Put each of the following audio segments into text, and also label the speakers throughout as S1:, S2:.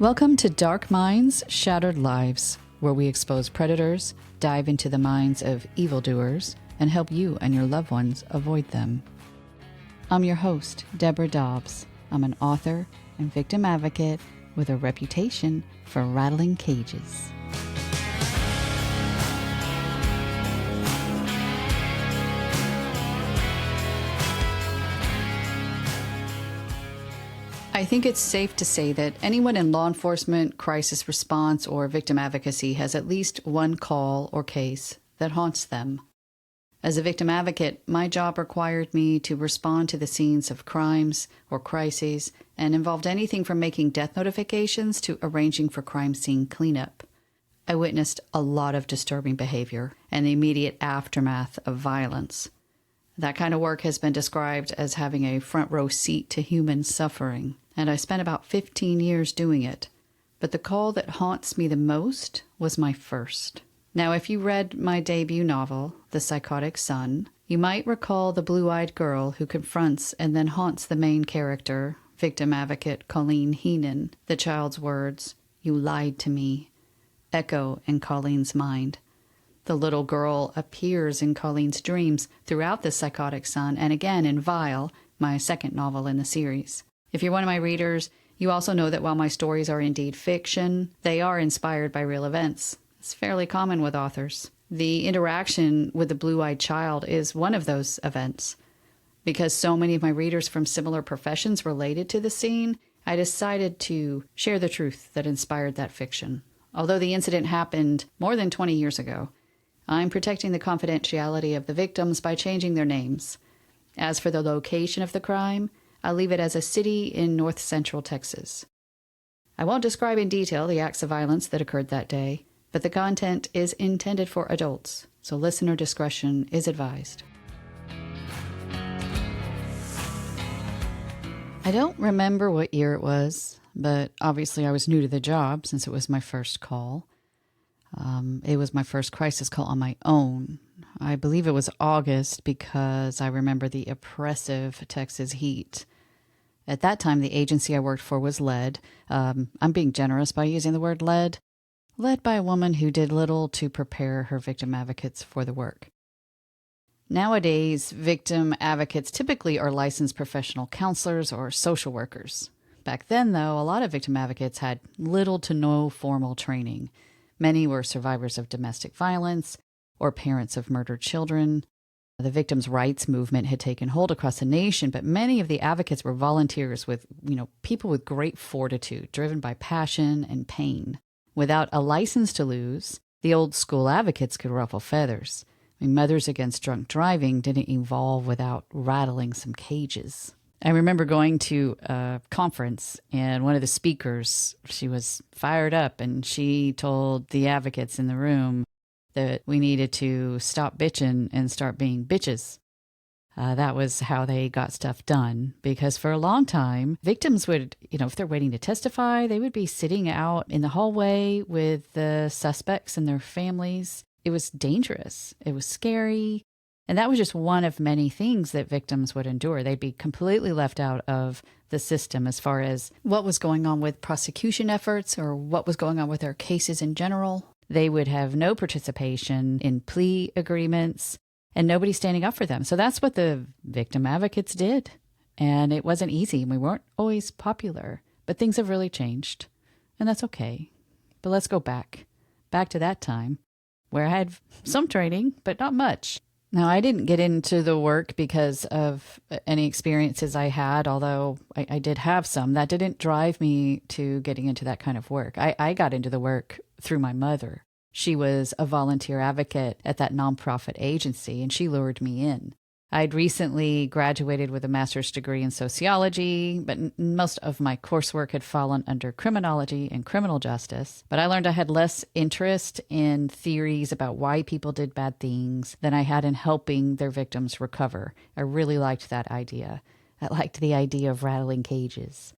S1: Welcome to Dark Minds, Shattered Lives, where we expose predators, dive into the minds of evildoers, and help you and your loved ones avoid them. I'm your host, Deborah Dobbs. I'm an author and victim advocate with a reputation for rattling cages. I think it's safe to say that anyone in law enforcement, crisis response, or victim advocacy has at least one call or case that haunts them. As a victim advocate, my job required me to respond to the scenes of crimes or crises and involved anything from making death notifications to arranging for crime scene cleanup. I witnessed a lot of disturbing behavior and the immediate aftermath of violence. That kind of work has been described as having a front row seat to human suffering, and I spent about 15 years doing it. But the call that haunts me the most was my first. Now, if you read my debut novel, The Psychotic Son, you might recall the blue-eyed girl who confronts and then haunts the main character, victim advocate Colleen Heenan. The child's words, "You lied to me," echo in Colleen's mind. The little girl appears in Colleen's dreams throughout The Psychotic Son and again in Vile, my second novel in the series. If you're one of my readers, you also know that while my stories are indeed fiction, they are inspired by real events. It's fairly common with authors. The interaction with the blue-eyed child is one of those events. Because so many of my readers from similar professions related to the scene, I decided to share the truth that inspired that fiction. Although the incident happened more than 20 years ago, I'm protecting the confidentiality of the victims by changing their names. As for the location of the crime, I'll leave it as a city in north central Texas. I won't describe in detail the acts of violence that occurred that day, but the content is intended for adults, so listener discretion is advised. I don't remember what year it was, but obviously I was new to the job since it was my first call. It was my first crisis call on my own. I believe it was August because I remember the oppressive Texas heat. At that time, the agency I worked for was led. I'm being generous by using the word led by a woman who did little to prepare her victim advocates for the work. Nowadays, victim advocates typically are licensed professional counselors or social workers. Back then, though, a lot of victim advocates had little to no formal training. Many were survivors of domestic violence or parents of murdered children. The victims' rights movement had taken hold across the nation, but many of the advocates were volunteers with, people with great fortitude, driven by passion and pain. Without a license to lose, the old school advocates could ruffle feathers. Mothers Against Drunk Driving didn't evolve without rattling some cages. I remember going to a conference and one of the speakers, she was fired up and she told the advocates in the room that we needed to stop bitching and start being bitches. That was how they got stuff done, because for a long time, victims would, if they're waiting to testify, they would be sitting out in the hallway with the suspects and their families. It was dangerous. It was scary. And that was just one of many things that victims would endure. They'd be completely left out of the system as far as what was going on with prosecution efforts or what was going on with their cases in general. They would have no participation in plea agreements and nobody standing up for them. So that's what the victim advocates did. And it wasn't easy. We weren't always popular, but things have really changed. And that's okay. But let's go back to that time where I had some training, but not much. Now, I didn't get into the work because of any experiences I had, although I did have some. That didn't drive me to getting into that kind of work. I got into the work through my mother. She was a volunteer advocate at that nonprofit agency, and she lured me in. I'd recently graduated with a master's degree in sociology, but most of my coursework had fallen under criminology and criminal justice. But I learned I had less interest in theories about why people did bad things than I had in helping their victims recover. I really liked that idea. I liked the idea of rattling cages.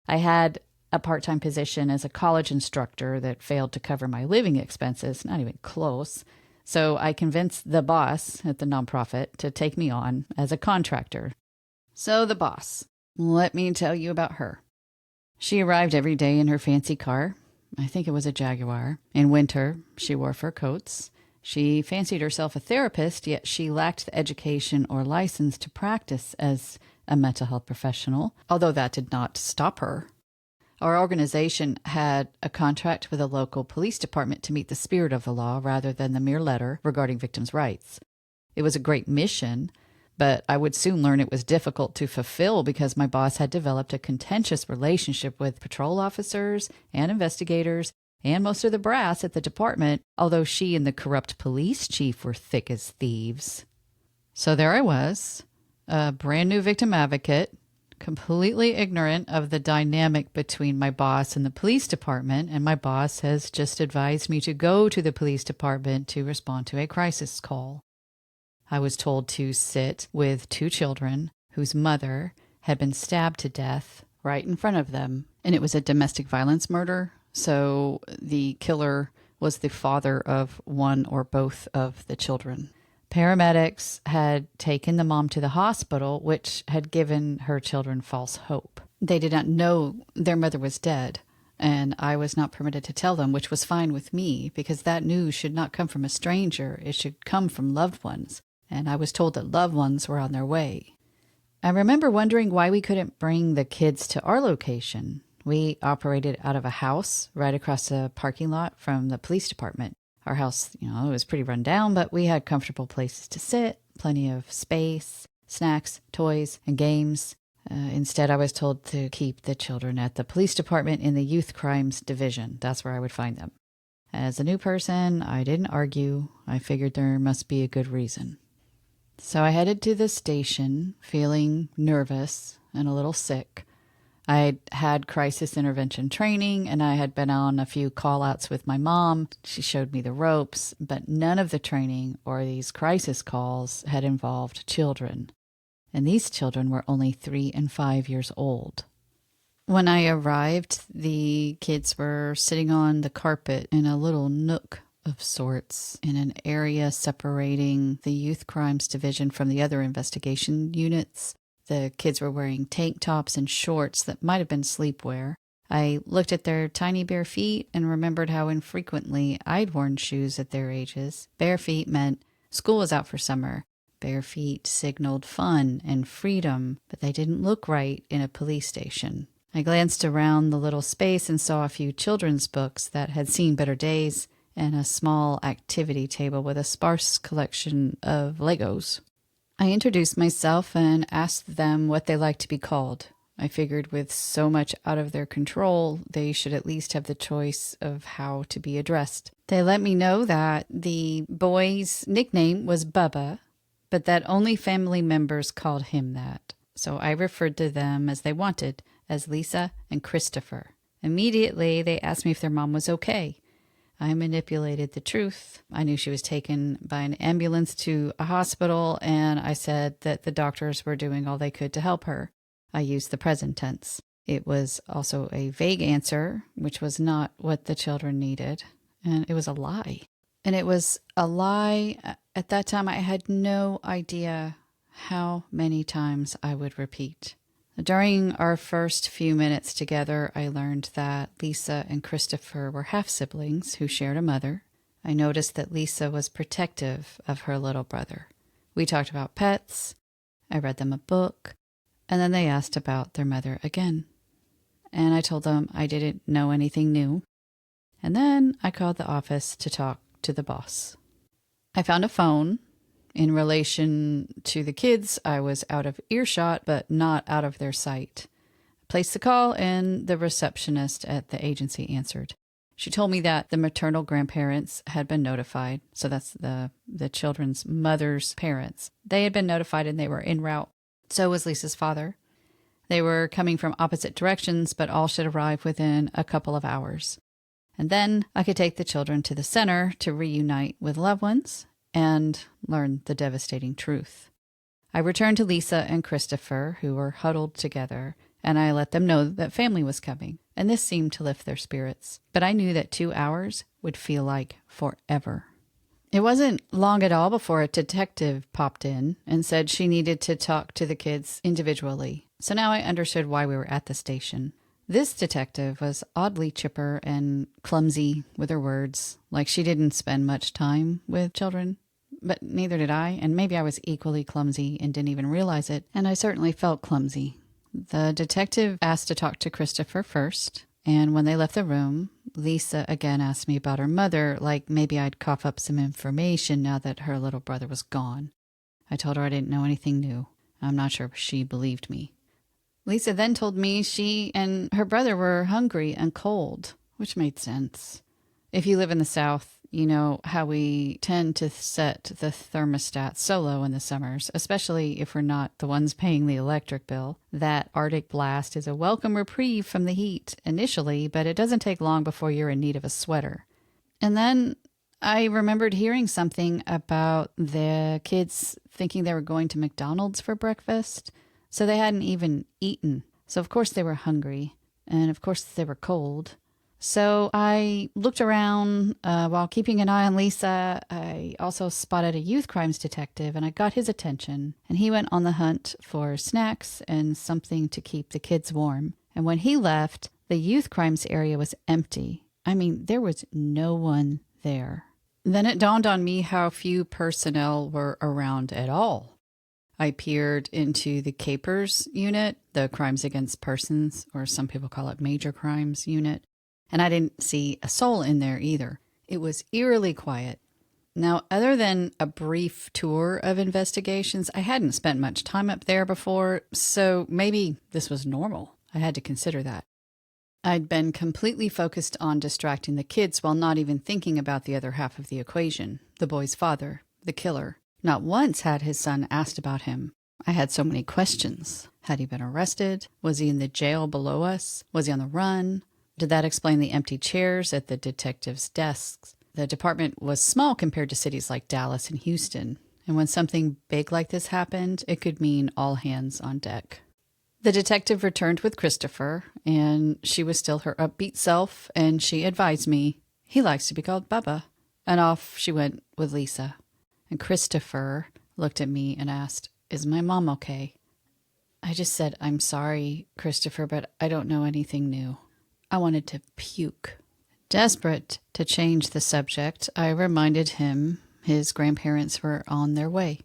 S1: I had a part-time position as a college instructor that failed to cover my living expenses, not even close. So I convinced the boss at the nonprofit to take me on as a contractor. So the boss, let me tell you about her. She arrived every day in her fancy car. I think it was a Jaguar. In winter, she wore fur coats. She fancied herself a therapist, yet she lacked the education or license to practice as a mental health professional, although that did not stop her. Our organization had a contract with a local police department to meet the spirit of the law rather than the mere letter regarding victims' rights. It was a great mission, but I would soon learn it was difficult to fulfill because my boss had developed a contentious relationship with patrol officers and investigators and most of the brass at the department, although she and the corrupt police chief were thick as thieves. So there I was, a brand new victim advocate, completely ignorant of the dynamic between my boss and the police department, and my boss has just advised me to go to the police department to respond to a crisis call. I was told to sit with 2 children whose mother had been stabbed to death right in front of them, and it was a domestic violence murder, so the killer was the father of one or both of the children. Paramedics had taken the mom to the hospital, which had given her children false hope. They did not know their mother was dead, and I was not permitted to tell them, which was fine with me, because that news should not come from a stranger. It should come from loved ones, and I was told that loved ones were on their way. I remember wondering why we couldn't bring the kids to our location. We operated out of a house right across the parking lot from the police department. Our house, it was pretty run down, but we had comfortable places to sit, plenty of space, snacks, toys, and games. Instead, I was told to keep the children at the police department in the youth crimes division. That's where I would find them. As a new person, I didn't argue. I figured there must be a good reason. So I headed to the station, feeling nervous and a little sick. I had crisis intervention training, and I had been on a few call-outs with my mom. She showed me the ropes, but none of the training or these crisis calls had involved children. And these children were only 3 and 5 years old. When I arrived, the kids were sitting on the carpet in a little nook of sorts in an area separating the youth crimes division from the other investigation units. The kids were wearing tank tops and shorts that might have been sleepwear. I looked at their tiny bare feet and remembered how infrequently I'd worn shoes at their ages. Bare feet meant school was out for summer. Bare feet signaled fun and freedom, but they didn't look right in a police station. I glanced around the little space and saw a few children's books that had seen better days and a small activity table with a sparse collection of Legos. I introduced myself and asked them what they liked to be called. I figured with so much out of their control, they should at least have the choice of how to be addressed. They let me know that the boy's nickname was Bubba, but that only family members called him that. So I referred to them as they wanted, as Lisa and Christopher. Immediately, they asked me if their mom was okay. I manipulated the truth. I knew she was taken by an ambulance to a hospital, and I said that the doctors were doing all they could to help her. I used the present tense. It was also a vague answer, which was not what the children needed, and it was a lie. And it was a lie. At that time, I had no idea how many times I would repeat. During our first few minutes together, I learned that Lisa and Christopher were half-siblings who shared a mother. I noticed that Lisa was protective of her little brother. We talked about pets. I read them a book. And then they asked about their mother again. And I told them I didn't know anything new. And then I called the office to talk to the boss. I found a phone. In relation to the kids, I was out of earshot, but not out of their sight. I placed the call, and the receptionist at the agency answered. She told me that the maternal grandparents had been notified. So that's the children's mother's parents. They had been notified, and they were en route. So was Lisa's father. They were coming from opposite directions, but all should arrive within a couple of hours. And then I could take the children to the center to reunite with loved ones and learn the devastating truth. I returned to Lisa and Christopher, who were huddled together, and I let them know that family was coming, and this seemed to lift their spirits. But I knew that 2 hours would feel like forever. It wasn't long at all before a detective popped in and said she needed to talk to the kids individually. So now I understood why we were at the station. This detective was oddly chipper and clumsy with her words, like she didn't spend much time with children. But neither did I, and maybe I was equally clumsy and didn't even realize it, and I certainly felt clumsy. The detective asked to talk to Christopher first, and when they left the room, Lisa again asked me about her mother, like maybe I'd cough up some information now that her little brother was gone. I told her I didn't know anything new. I'm not sure if she believed me. Lisa then told me she and her brother were hungry and cold, which made sense. If you live in the South, you know how we tend to set the thermostat so low in the summers, especially if we're not the ones paying the electric bill. That Arctic blast is a welcome reprieve from the heat initially, but it doesn't take long before you're in need of a sweater. And then I remembered hearing something about the kids thinking they were going to McDonald's for breakfast, so they hadn't even eaten. So of course they were hungry, and of course they were cold. So I looked around while keeping an eye on Lisa. I also spotted a youth crimes detective, and I got his attention. And he went on the hunt for snacks and something to keep the kids warm. And when he left, the youth crimes area was empty. I mean, there was no one there. Then it dawned on me how few personnel were around at all. I peered into the CAPERS unit, the Crimes Against Persons, or some people call it Major Crimes unit. And I didn't see a soul in there either. It was eerily quiet. Now, other than a brief tour of investigations, I hadn't spent much time up there before, so maybe this was normal. I had to consider that. I'd been completely focused on distracting the kids while not even thinking about the other half of the equation, the boy's father, the killer. Not once had his son asked about him. I had so many questions. Had he been arrested? Was he in the jail below us? Was he on the run? Did that explain the empty chairs at the detectives' desks? The department was small compared to cities like Dallas and Houston, and when something big like this happened, it could mean all hands on deck. The detective returned with Christopher, and she was still her upbeat self, and she advised me, he likes to be called Bubba. And off she went with Lisa. And Christopher looked at me and asked, is my mom okay? I just said, I'm sorry, Christopher, but I don't know anything new. I wanted to puke. Desperate to change the subject, I reminded him his grandparents were on their way.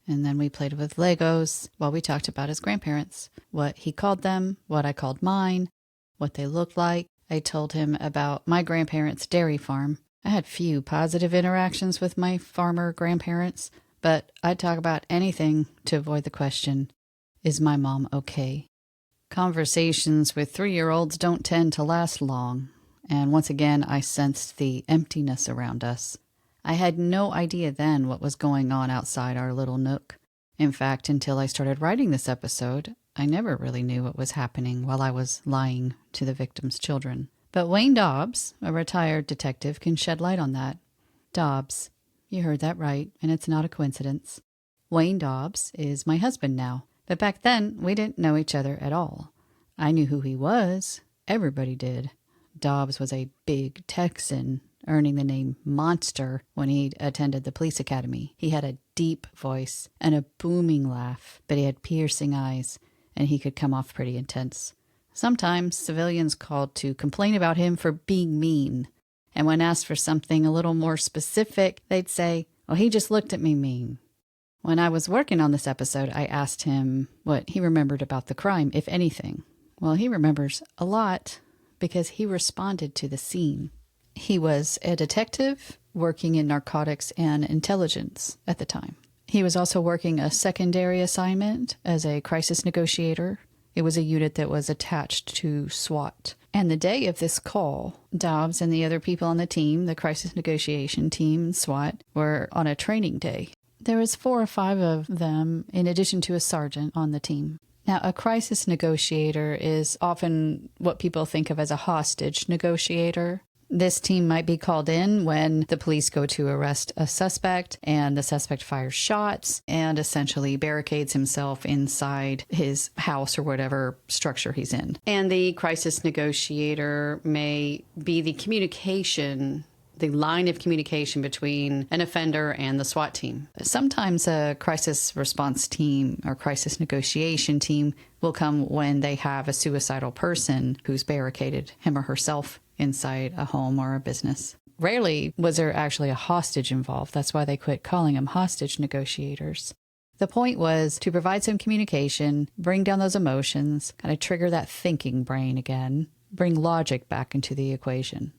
S1: And then we played with Legos while we talked about his grandparents, what he called them, what I called mine, what they looked like. I told him about my grandparents' dairy farm. I had few positive interactions with my farmer grandparents, but I'd talk about anything to avoid the question, is my mom okay? Conversations with 3-year-olds don't tend to last long, and once again I sensed the emptiness around us. I had no idea then what was going on outside our little nook. In fact, until I started writing this episode, I never really knew what was happening while I was lying to the victims' children. But Wayne Dobbs, a retired detective, can shed light on that. Dobbs, you heard that right, and it's not a coincidence. Wayne Dobbs is my husband now. But back then, we didn't know each other at all. I knew who he was. Everybody did. Dobbs was a big Texan, earning the name Monster when he'd attended the police academy. He had a deep voice and a booming laugh, but he had piercing eyes, and he could come off pretty intense. Sometimes civilians called to complain about him for being mean, and when asked for something a little more specific, they'd say, well, he just looked at me mean. When I was working on this episode, I asked him what he remembered about the crime, if anything. Well, he remembers a lot because he responded to the scene. He was a detective working in narcotics and intelligence at the time. He was also working a secondary assignment as a crisis negotiator. It was a unit that was attached to SWAT. And the day of this call, Dobbs and the other people on the team, the crisis negotiation team and SWAT, were on a training day. There was 4 or 5 of them, in addition to a sergeant on the team. Now, a crisis negotiator is often what people think of as a hostage negotiator. This team might be called in when the police go to arrest a suspect and the suspect fires shots and essentially barricades himself inside his house or whatever structure he's in. And the crisis negotiator may be the communication the line of communication between an offender and the SWAT team. Sometimes a crisis response team or crisis negotiation team will come when they have a suicidal person who's barricaded him or herself inside a home or a business. Rarely was there actually a hostage involved. That's why they quit calling them hostage negotiators. The point was to provide some communication, bring down those emotions, kind of trigger that thinking brain again, bring logic back into the equation.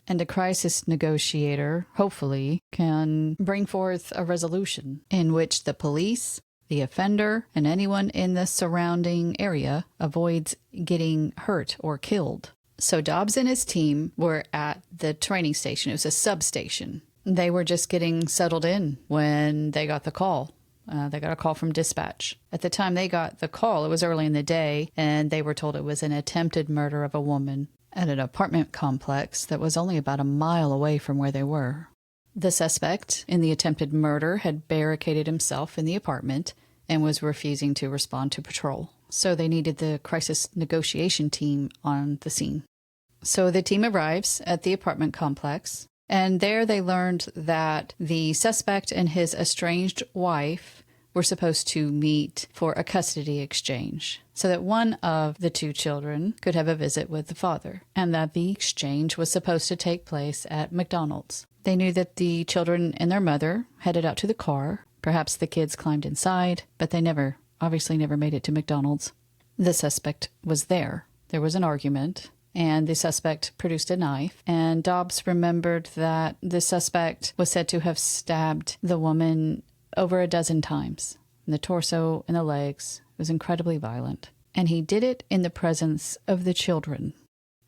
S1: And a crisis negotiator, hopefully, can bring forth a resolution in which the police, the offender, and anyone in the surrounding area avoids getting hurt or killed. So Dobbs and his team were at the training station. It was a substation. They were just getting settled in when they got the call. They got a call from dispatch. At the time they got the call, it was early in the day, and they were told it was an attempted murder of a woman at an apartment complex that was only about a mile away from where they were. The suspect in the attempted murder had barricaded himself in the apartment and was refusing to respond to patrol. So they needed the crisis negotiation team on the scene. So the team arrives at the apartment complex, and there they learned that the suspect and his estranged wife were supposed to meet for a custody exchange so that one of the two children could have a visit with the father, and that the exchange was supposed to take place at McDonald's. They knew that the children and their mother headed out to the car. Perhaps the kids climbed inside, but they obviously never made it to McDonald's. The suspect was there. There was an argument, and the suspect produced a knife, and Dobbs remembered that the suspect was said to have stabbed the woman over a dozen times in the torso and the legs. It was incredibly violent. And he did it in the presence of the children.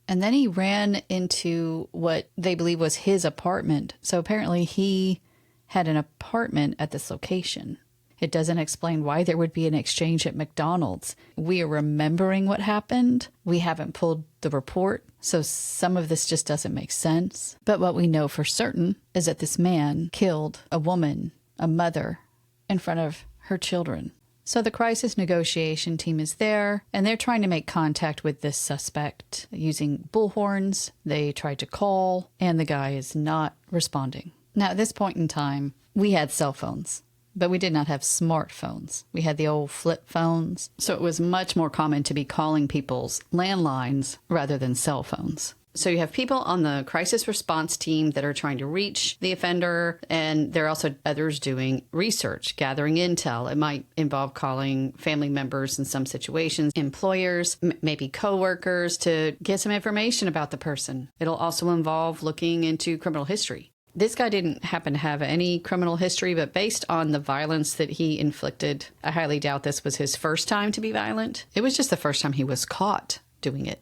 S1: And then he ran into what they believe was his apartment. So apparently he had an apartment at this location. It doesn't explain why there would be an exchange at McDonald's. We are remembering what happened. We haven't pulled the report, so some of this just doesn't make sense. But what we know for certain is that this man killed a woman, a mother, in front of her children. So the crisis negotiation team is there, and they're trying to make contact with this suspect using bullhorns. They tried to call, and the guy is not responding. Now, at this point in time, we had cell phones, but we did not have smartphones. We had the old flip phones, so it was much more common to be calling people's landlines rather than cell phones. So you have people on the crisis response team that are trying to reach the offender, and there are also others doing research, gathering intel. It might involve calling family members in some situations, employers, maybe coworkers to get some information about the person. It'll also involve looking into criminal history. This guy didn't happen to have any criminal history, but based on the violence that he inflicted, I highly doubt this was his first time to be violent. It was just the first time he was caught doing it.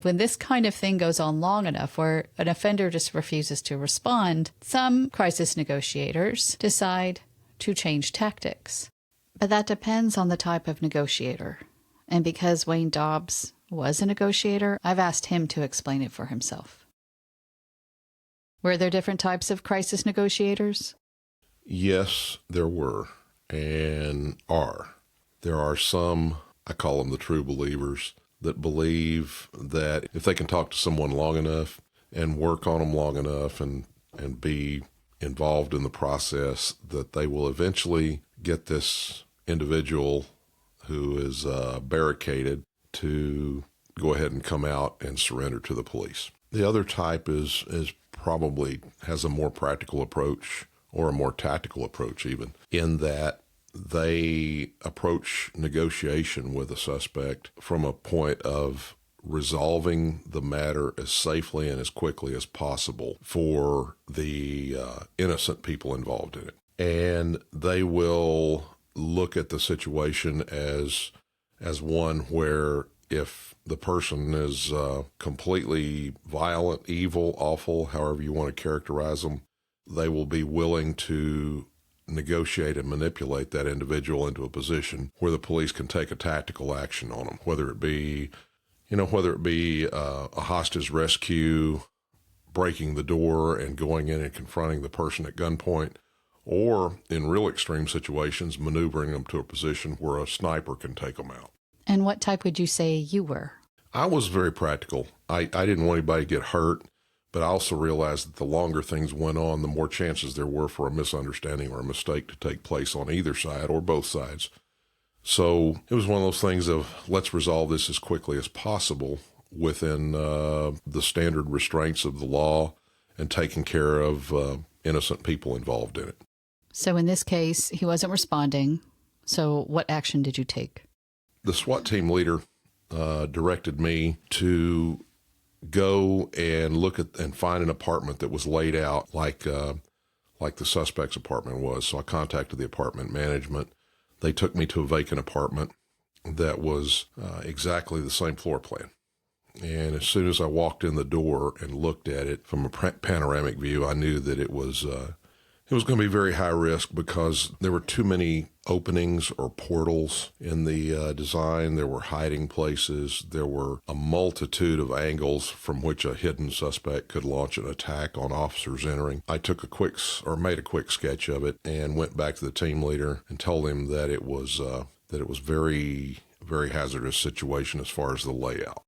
S1: When this kind of thing goes on long enough where an offender just refuses to respond, some crisis negotiators decide to change tactics. But that depends on the type of negotiator. And because Wayne Dobbs was a negotiator, I've asked him to explain it for himself. Were there different types of crisis negotiators?
S2: Yes, there were and are. There are some, I call them the true believers, that believe that if they can talk to someone long enough and work on them long enough and be involved in the process, that they will eventually get this individual who is barricaded to go ahead and come out and surrender to the police. The other type is probably has a more practical approach, or a more tactical approach even, in that they approach negotiation with a suspect from a point of resolving the matter as safely and as quickly as possible for the innocent people involved in it. And they will look at the situation as one where if the person is completely violent, evil, awful, however you want to characterize them, they will be willing to negotiate and manipulate that individual into a position where the police can take a tactical action on them, whether it be a hostage rescue, breaking the door and going in and confronting the person at gunpoint, or in real extreme situations, maneuvering them to a position where a sniper can take them out.
S1: And what type would you say you were?
S2: I was very practical. I didn't want anybody to get hurt, But I also realized that the longer things went on, the more chances there were for a misunderstanding or a mistake to take place on either side or both sides. So it was one of those things of, let's resolve this as quickly as possible within the standard restraints of the law and taking care of innocent people involved in it.
S1: So in this case, he wasn't responding. So what action did you take?
S2: The SWAT team leader directed me to go and look at and find an apartment that was laid out like the suspect's apartment was. So I contacted the apartment management. They took me to a vacant apartment that was exactly the same floor plan. And as soon as I walked in the door and looked at it from a panoramic view, I knew that it was going to be very high risk because there were too many openings or portals in the design. There were hiding places. There were a multitude of angles from which a hidden suspect could launch an attack on officers entering. I took made a quick sketch of it and went back to the team leader and told him that it was very, very hazardous situation as far as the layout.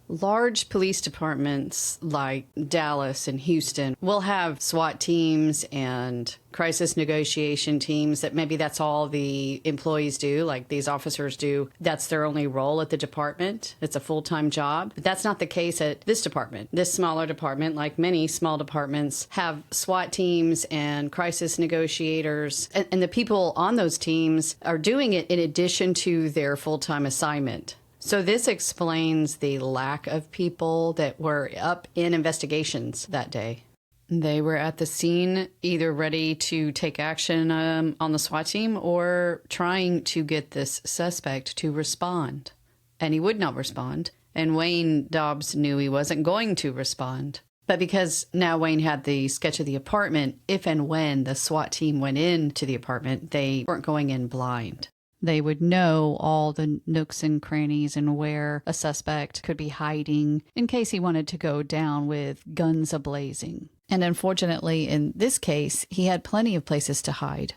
S1: Large police departments like Dallas and Houston will have SWAT teams and crisis negotiation teams that maybe that's all the employees do, like these officers do. That's their only role at the department. It's a full-time job. But that's not the case at this department. This smaller department, like many small departments, have SWAT teams and crisis negotiators. And the people on those teams are doing it in addition to their full-time assignment. So this explains the lack of people that were up in investigations that day. They were at the scene either ready to take action on the SWAT team or trying to get this suspect to respond. And he would not respond. And Wayne Dobbs knew he wasn't going to respond. But because now Wayne had the sketch of the apartment, if and when the SWAT team went into the apartment, they weren't going in blind. They would know all the nooks and crannies and where a suspect could be hiding in case he wanted to go down with guns a-blazing. And unfortunately, in this case, he had plenty of places to hide.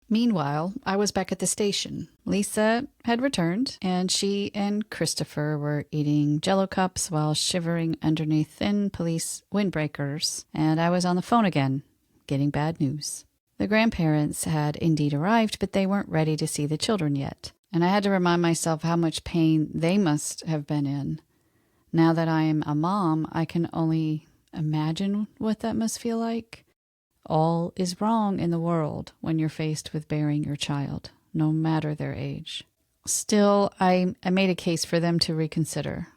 S1: Meanwhile, I was back at the station. Lisa had returned, and she and Christopher were eating Jell-O cups while shivering underneath thin police windbreakers, and I was on the phone again, getting bad news. The grandparents had indeed arrived, but they weren't ready to see the children yet, and I had to remind myself how much pain they must have been in. Now that I am a mom, I can only imagine what that must feel like. All is wrong in the world when you're faced with bearing your child, no matter their age. Still, I made a case for them to reconsider.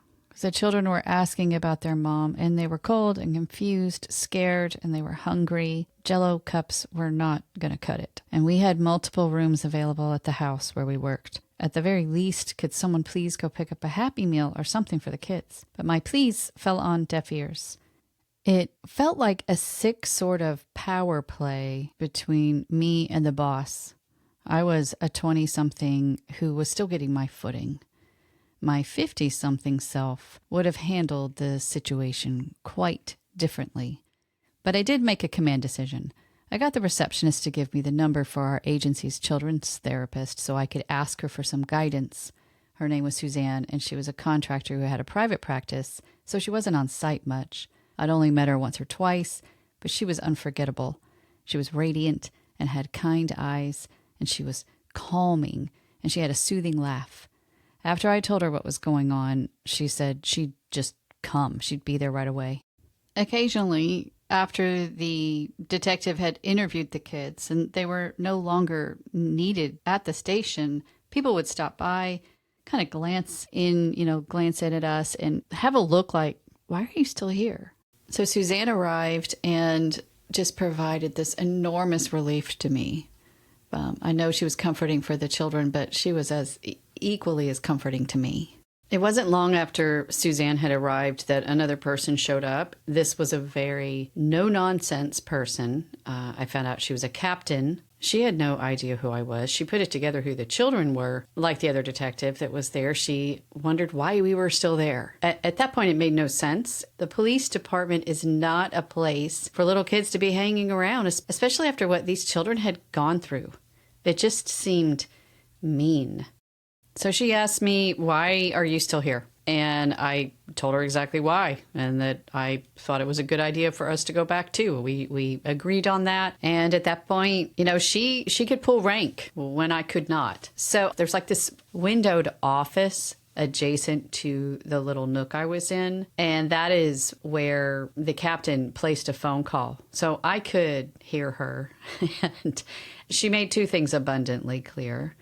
S1: The children were asking about their mom, and they were cold and confused, scared, and they were hungry. Jell-O cups were not going to cut it. And we had multiple rooms available at the house where we worked. At the very least, could someone please go pick up a Happy Meal or something for the kids? But my pleas fell on deaf ears. It felt like a sick sort of power play between me and the boss. I was a 20-something who was still getting my footing. My 50-something self would have handled the situation quite differently. But I did make a command decision. I got the receptionist to give me the number for our agency's children's therapist so I could ask her for some guidance. Her name was Suzanne, and she was a contractor who had a private practice, so she wasn't on site much. I'd only met her once or twice, but she was unforgettable. She was radiant and had kind eyes, and she was calming, and she had a soothing laugh. After I told her what was going on, she said she'd just come. She'd be there right away. Occasionally, after the detective had interviewed the kids and they were no longer needed at the station, people would stop by, kind of glance in at us and have a look like, why are you still here? So Suzanne arrived and just provided this enormous relief to me. I know she was comforting for the children, but she was equally as comforting to me. It wasn't long after Suzanne had arrived that another person showed up. This was a very no-nonsense person. I found out she was a captain. She had no idea who I was. She put it together who the children were. Like the other detective that was there, she wondered why we were still there. At that point, it made no sense. The police department is not a place for little kids to be hanging around, especially after what these children had gone through. It just seemed mean. So she asked me, why are you still here? And I told her exactly why, and that I thought it was a good idea for us to go back too. We agreed on that. And at that point, she could pull rank when I could not. So there's like this windowed office adjacent to the little nook I was in. And that is where the captain placed a phone call. So I could hear her. And she made two things abundantly clear.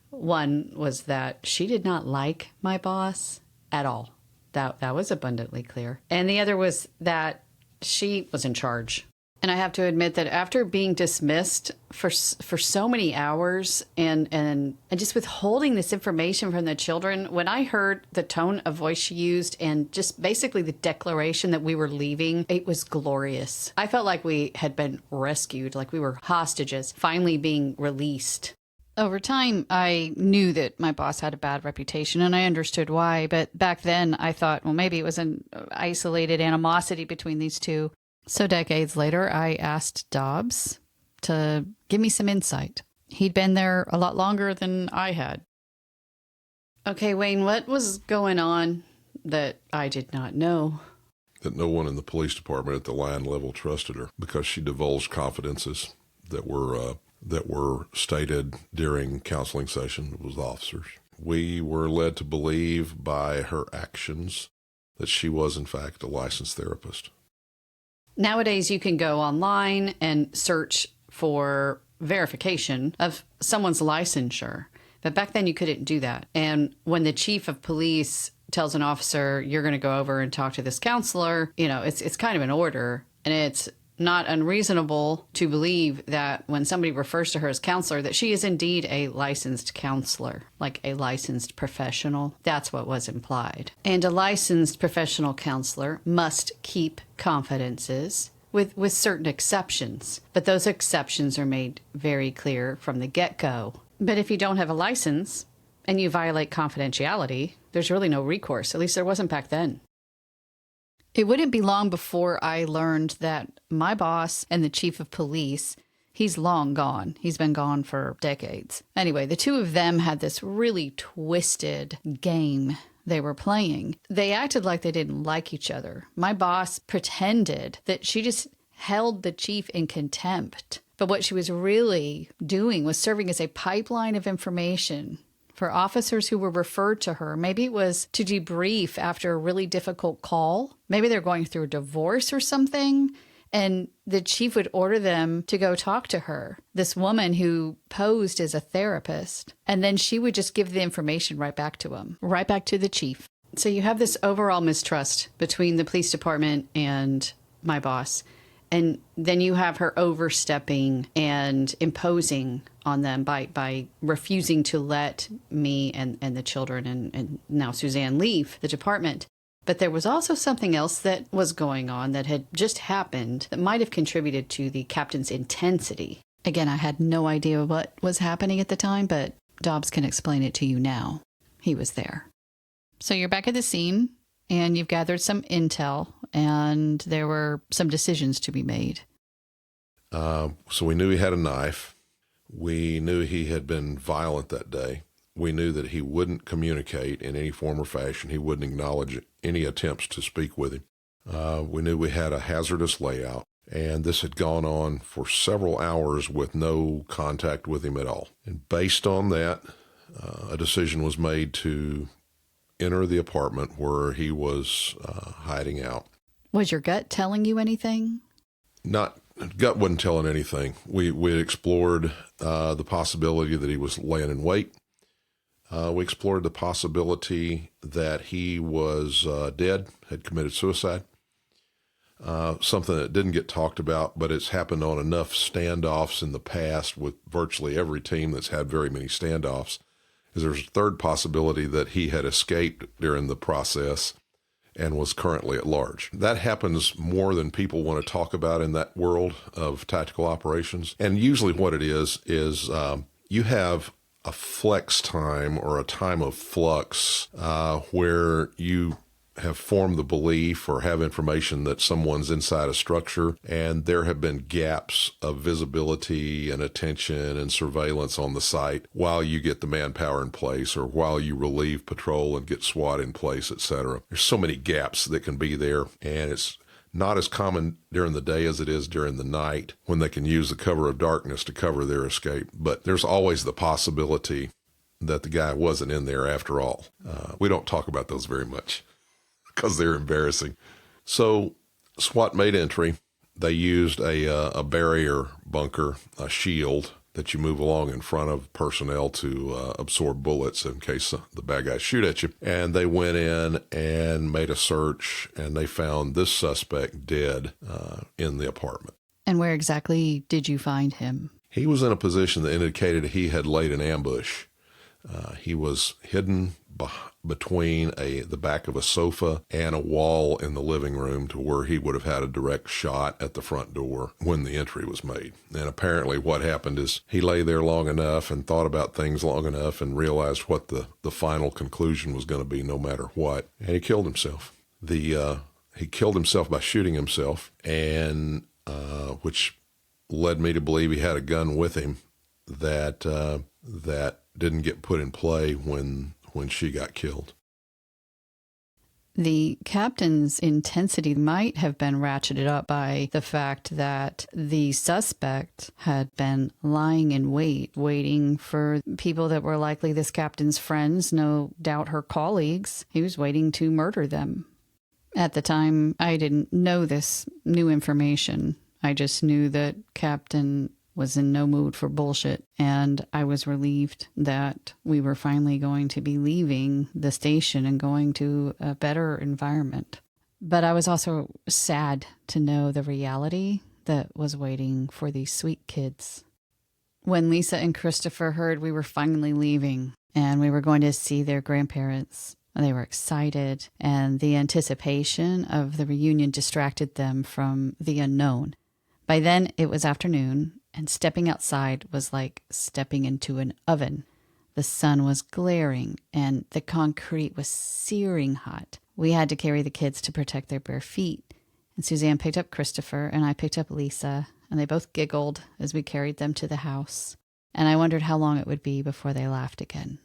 S1: One was that she did not like my boss at all. That was abundantly clear. And the other was that she was in charge. And I have to admit that after being dismissed for so many hours and just withholding this information from the children, when I heard the tone of voice she used and just basically the declaration that we were leaving, it was glorious. I felt like we had been rescued, like we were hostages, finally being released. Over time, I knew that my boss had a bad reputation, and I understood why. But back then, I thought, well, maybe it was an isolated animosity between these two. So decades later, I asked Dobbs to give me some insight. He'd been there a lot longer than I had. Okay, Wayne, what was going on that I did not know?
S2: That no one in the police department at the line level trusted her because she divulged confidences that were stated during counseling sessions with officers. We were led to believe by her actions that she was, in fact, a licensed therapist.
S1: Nowadays, you can go online and search for verification of someone's licensure. But back then, you couldn't do that. And when the chief of police tells an officer, you're going to go over and talk to this counselor, it's kind of an order. And it's not unreasonable to believe that when somebody refers to her as counselor, that she is indeed a licensed counselor, like a licensed professional. That's what was implied. And a licensed professional counselor must keep confidences with certain exceptions. But those exceptions are made very clear from the get-go. But if you don't have a license and you violate confidentiality, there's really no recourse. At least there wasn't back then. It wouldn't be long before I learned that my boss and the chief of police, he's long gone. He's been gone for decades. Anyway, the two of them had this really twisted game they were playing. They acted like they didn't like each other. My boss pretended that she just held the chief in contempt. But what she was really doing was serving as a pipeline of information for officers who were referred to her. Maybe it was to debrief after a really difficult call. Maybe they're going through a divorce or something, and the chief would order them to go talk to her, this woman who posed as a therapist. And then she would just give the information right back to him, right back to the chief. So you have this overall mistrust between the police department and my boss. And then you have her overstepping and imposing on them by refusing to let me and the children and now Suzanne leave the department. But there was also something else that was going on that had just happened that might have contributed to the captain's intensity. Again, I had no idea what was happening at the time, but Dobbs can explain it to you now. He was there. So you're back at the scene, and you've gathered some intel, and there were some decisions to be made.
S2: So we knew he had a knife. We knew he had been violent that day. We knew that he wouldn't communicate in any form or fashion. He wouldn't acknowledge any attempts to speak with him. We knew we had a hazardous layout, and this had gone on for several hours with no contact with him at all. And based on that, a decision was made to enter the apartment where he was hiding out.
S1: Was your gut telling you anything?
S2: Gut wasn't telling anything. We explored the possibility that he was laying in wait. We explored the possibility that he was dead, had committed suicide. Something that didn't get talked about, but it's happened on enough standoffs in the past with virtually every team that's had very many standoffs. Is there's a third possibility that he had escaped during the process and was currently at large. That happens more than people want to talk about in that world of tactical operations. And usually what it is you have a flex time or a time of flux where you have formed the belief or have information that someone's inside a structure, and there have been gaps of visibility and attention and surveillance on the site while you get the manpower in place or while you relieve patrol and get SWAT in place, etc. There's so many gaps that can be there, and it's not as common during the day as it is during the night when they can use the cover of darkness to cover their escape. But there's always the possibility that the guy wasn't in there after all. We don't talk about those very much because they're embarrassing. So SWAT made entry. They used a barrier bunker, a shield that you move along in front of personnel to absorb bullets in case the bad guys shoot at you. And they went in and made a search, and they found this suspect dead in the apartment.
S1: And where exactly did you find him?
S2: He was in a position that indicated he had laid an ambush. He was hidden between the back of a sofa and a wall in the living room to where he would have had a direct shot at the front door when the entry was made. And apparently what happened is he lay there long enough and thought about things long enough and realized what the final conclusion was going to be no matter what. And he killed himself. He killed himself by shooting himself, and which led me to believe he had a gun with him that didn't get put in play when she got killed.
S1: The captain's intensity might have been ratcheted up by the fact that the suspect had been lying in wait, waiting for people that were likely this captain's friends, no doubt her colleagues. He was waiting to murder them. At the time, I didn't know this new information. I just knew that Captain was in no mood for bullshit, and I was relieved that we were finally going to be leaving the station and going to a better environment. But I was also sad to know the reality that was waiting for these sweet kids. When Lisa and Christopher heard we were finally leaving and we were going to see their grandparents, they were excited, and the anticipation of the reunion distracted them from the unknown. By then, it was afternoon, and stepping outside was like stepping into an oven. The sun was glaring, and the concrete was searing hot. We had to carry the kids to protect their bare feet. And Suzanne picked up Christopher, and I picked up Lisa, and they both giggled as we carried them to the house. And I wondered how long it would be before they laughed again.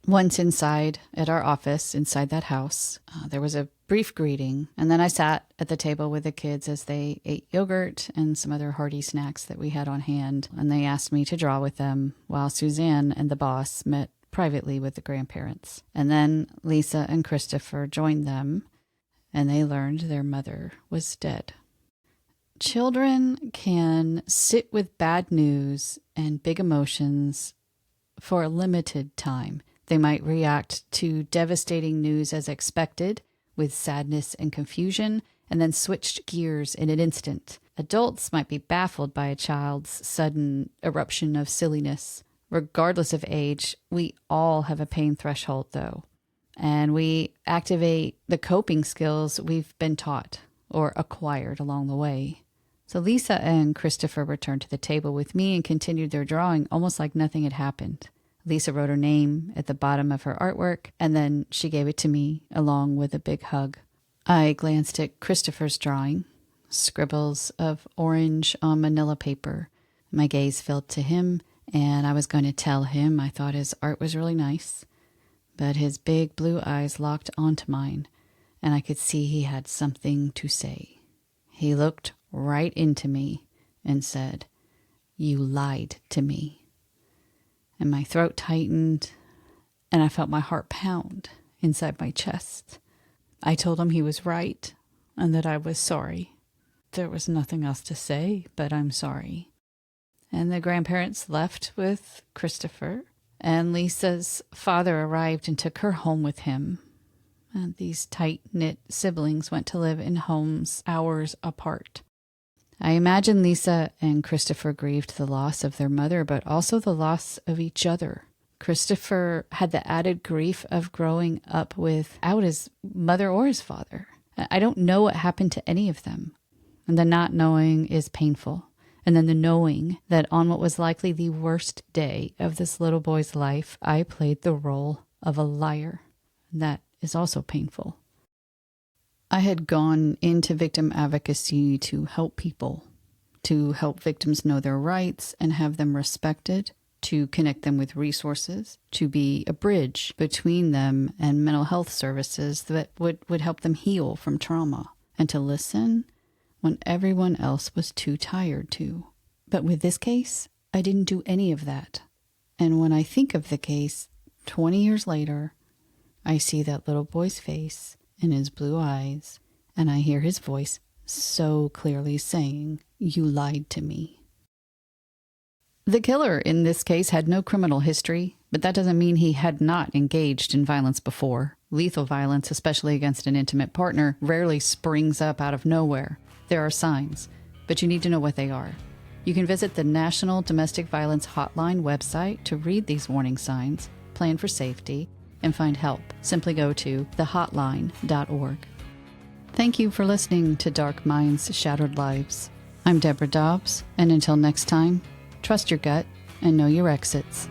S1: Once inside, at our office, inside that house, there was a brief greeting, and then I sat at the table with the kids as they ate yogurt and some other hearty snacks that we had on hand, and they asked me to draw with them while Suzanne and the boss met privately with the grandparents. And then Lisa and Christopher joined them, and they learned their mother was dead. Children can sit with bad news and big emotions for a limited time. They might react to devastating news as expected, with sadness and confusion, and then switch gears in an instant. Adults might be baffled by a child's sudden eruption of silliness. Regardless of age, we all have a pain threshold, though, and we activate the coping skills we've been taught or acquired along the way. So Lisa and Christopher returned to the table with me and continued their drawing almost like nothing had happened. Lisa wrote her name at the bottom of her artwork, and then she gave it to me along with a big hug. I glanced at Christopher's drawing, scribbles of orange on manila paper. My gaze fell to him, and I was going to tell him I thought his art was really nice, but his big blue eyes locked onto mine, and I could see he had something to say. He looked right into me and said, "You lied to me." And my throat tightened, and I felt my heart pound inside my chest. I told him he was right, and that I was sorry. There was nothing else to say, but I'm sorry. And the grandparents left with Christopher, and Lisa's father arrived and took her home with him. And these tight-knit siblings went to live in homes hours apart. I imagine Lisa and Christopher grieved the loss of their mother, but also the loss of each other. Christopher had the added grief of growing up without his mother or his father. I don't know what happened to any of them. And the not knowing is painful. And then the knowing that on what was likely the worst day of this little boy's life, I played the role of a liar. That is also painful. I had gone into victim advocacy to help people, to help victims know their rights and have them respected, to connect them with resources, to be a bridge between them and mental health services that would help them heal from trauma, and to listen when everyone else was too tired to. But with this case, I didn't do any of that. And when I think of the case, 20 years later, I see that little boy's face and his blue eyes, and I hear his voice so clearly saying, "You lied to me." The killer in this case had no criminal history, but that doesn't mean he had not engaged in violence before. Lethal violence, especially against an intimate partner, rarely springs up out of nowhere. There are signs, but you need to know what they are. You can visit the National Domestic Violence Hotline website to read these warning signs, plan for safety, and find help. Simply go to thehotline.org. Thank you for listening to Dark Minds, Shattered Lives. I'm Deborah Dobbs, and until next time, trust your gut and know your exits.